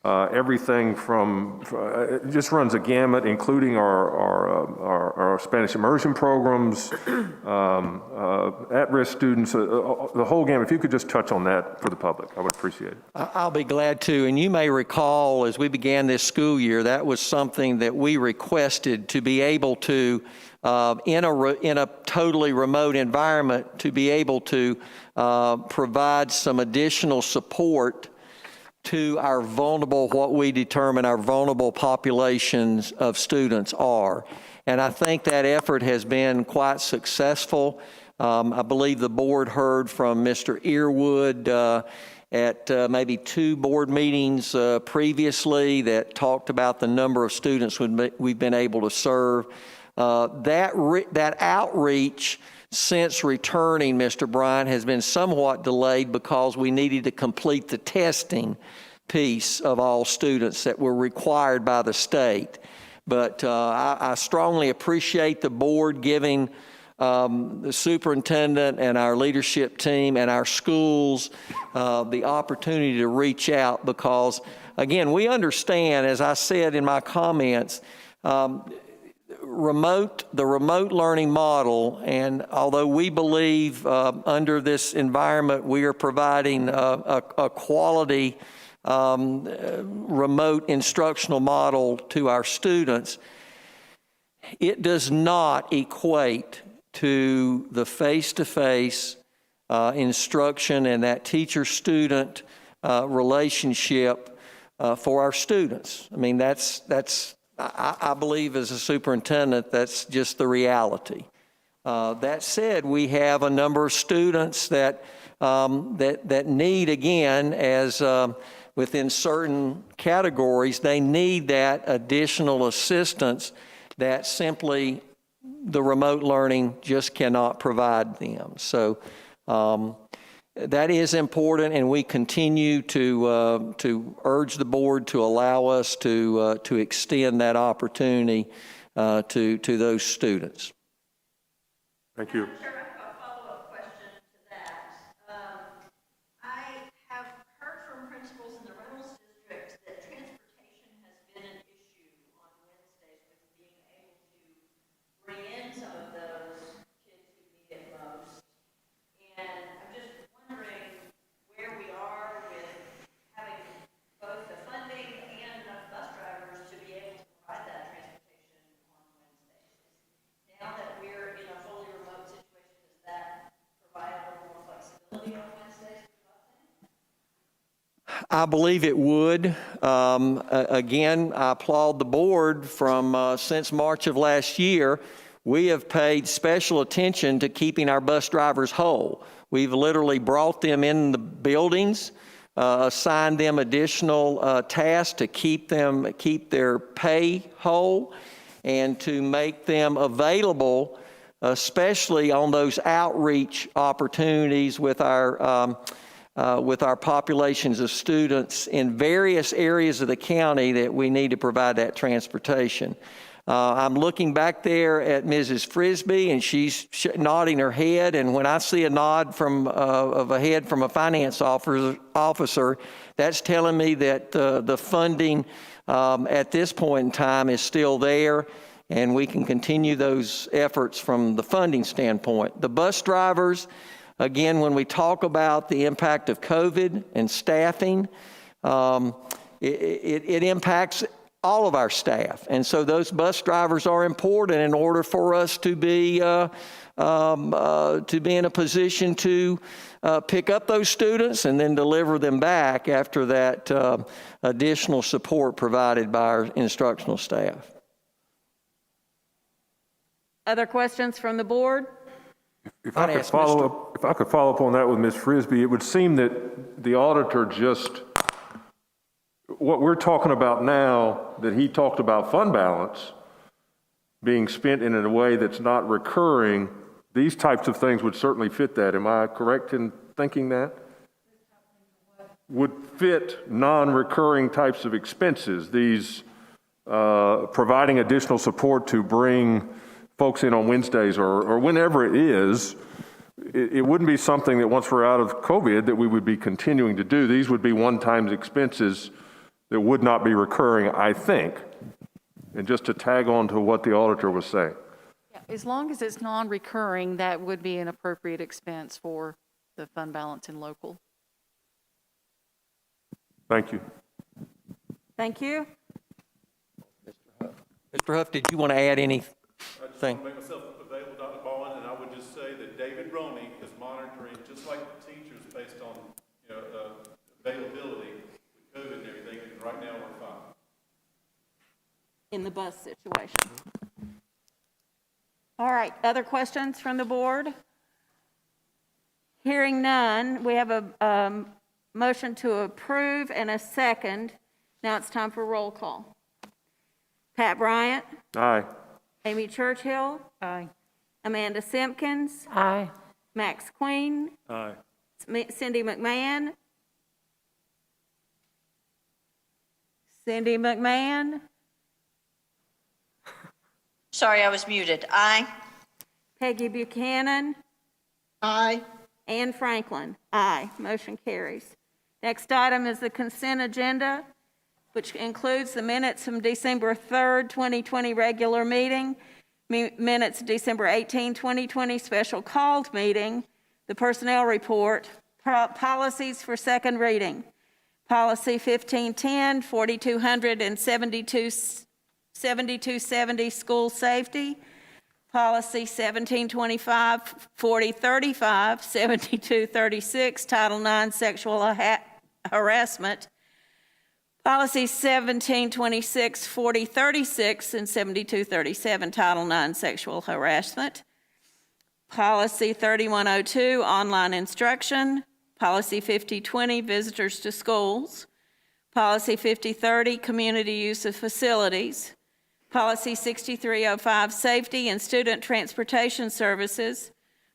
Everything from, it just runs a gamut, including our Spanish immersion programs, at-risk students, the whole gamut. If you could just touch on that for the public, I would appreciate it. I'll be glad to. And you may recall, as we began this school year, that was something that we requested, to be able to, in a totally remote environment, to be able to provide some additional support to our vulnerable, what we determine our vulnerable populations of students are. And I think that effort has been quite successful. I believe the board heard from Mr. Earwood at maybe 2 board meetings previously that talked about the number of students we've been able to serve. That outreach since returning, Mr. Bryant, has been somewhat delayed because we needed to complete the testing piece of all students that were required by the state. But I strongly appreciate the board giving the superintendent and our leadership team and our schools the opportunity to reach out, because, again, we understand, as I said in my comments, the remote learning model, and although we believe under this environment we are providing a quality remote instructional model to our students, it does not equate to the face-to-face instruction and that teacher-student relationship for our students. I mean, I believe as a superintendent, that's just the reality. That said, we have a number of students that need, again, as within certain categories, they need that additional assistance that simply the remote learning just cannot provide them. So that is important, and we continue to urge the board to allow us to extend that opportunity to those students. Thank you. Sure, I have a follow-up question to that. I have heard from principals in the Reynolds district that transportation has been an issue on Wednesdays with being able to bring in some of those kids who need it most. And I'm just wondering where we are with having both the funding and enough bus drivers to be able to provide that transportation on Wednesdays. Now that we're in a fully remote situation, does that provide a little more flexibility on Wednesdays for busing? I believe it would. Again, I applaud the board from since March of last year. We have paid special attention to keeping our bus drivers whole. We've literally brought them in the buildings, assigned them additional tasks to keep their pay whole, and to make them available, especially on those outreach opportunities with our populations of students in various areas of the county that we need to provide that transportation. I'm looking back there at Mrs. Frisbee, and she's nodding her head, and when I see a nod of a head from a finance officer, that's telling me that the funding at this point in time is still there, and we can continue those efforts from the funding standpoint. The bus drivers, again, when we talk about the impact of COVID and staffing, it impacts all of our staff. And so those bus drivers are important in order for us to be in a position to pick up those students and then deliver them back after that additional support provided by our instructional staff. Other questions from the board? If I could follow up on that with Ms. Frisbee, it would seem that the auditor just, what we're talking about now, that he talked about fund balance being spent in a way that's not recurring, these types of things would certainly fit that. Am I correct in thinking that? Would fit non-recurring types of expenses, these providing additional support to bring folks in on Wednesdays or whenever it is. It wouldn't be something that once we're out of COVID that we would be continuing to do. These would be one-time expenses that would not be recurring, I think. And just to tag on to what the auditor was saying. Yeah, as long as it's non-recurring, that would be an appropriate expense for the fund balance in local. Thank you. Thank you. Mr. Huff, did you want to add anything? I just want to make myself available, Dr. Baldwin, and I would just say that David Roney is monitoring, just like the teachers, based on availability with COVID and everything, and right now we're fine. In the bus situation. All right, other questions from the board? Hearing none, we have a motion to approve and a second. Now it's time for roll call. Pat Bryant? Aye. Amy Churchill? Aye. Amanda Simpkins? Aye. Max Queen? Aye. Cindy McMahon? Cindy McMahon? Sorry, I was muted. Aye. Peggy Buchanan? Aye. Anne Franklin? Aye. Motion carries. Next item is the consent agenda, which includes the minutes from December 3rd, 2020 regular meeting, minutes December 18, 2020 special called meeting, the personnel report, policies for second reading, policy 1510, 4200 and 7270 school safety, policy 1725, 4035, 7236, Title IX sexual harassment, policy 1726, 4036, and 7237, Title IX sexual harassment, policy 3102, online instruction, policy 5020, visitors to schools, policy 5030, community use of facilities, policy 6305, safety and student transportation services,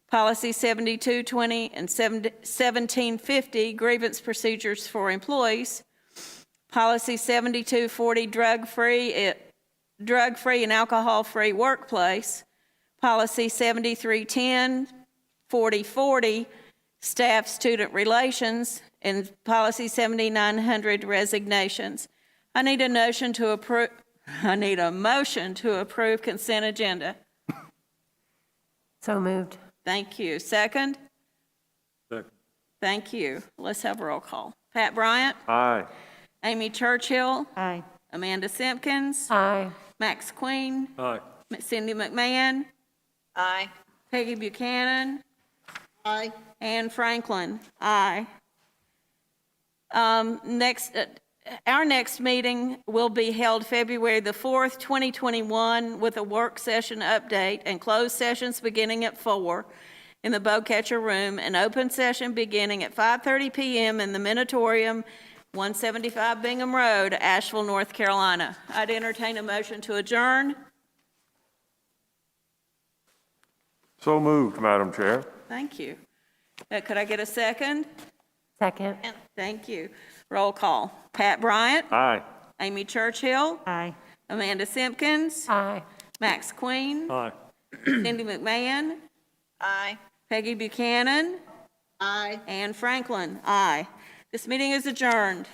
policy 7220 and 1750, grievance procedures for employees, policy 7240, drug-free and alcohol-free workplace, policy 7310, 4040, staff-student relations, and policy 7900, resignations. I need a motion to approve consent agenda. So moved. Thank you. Second? Second. Thank you. Let's have a roll call. Pat Bryant? Aye. Amy Churchill? Aye. Amanda Simpkins? Aye. Max Queen? Aye. Cindy McMahon? Aye. Peggy Buchanan? Aye. Anne Franklin? Aye. Our next meeting will be held February the 4th, 2021, with a work session update and closed sessions beginning at 4 in the Bowcatcher Room, and open session beginning at 5:30 p.m. in the Minitorium, 175 Bingham Road, Asheville, North Carolina. I'd entertain a motion to adjourn. So moved, Madam Chair. Thank you. Could I get a second? Second. Thank you. Roll call. Pat Bryant? Aye. Amy Churchill? Aye. Amanda Simpkins? Aye. Max Queen? Aye. Cindy McMahon? Aye. Peggy Buchanan? Aye. Anne Franklin? Aye. This meeting is adjourned.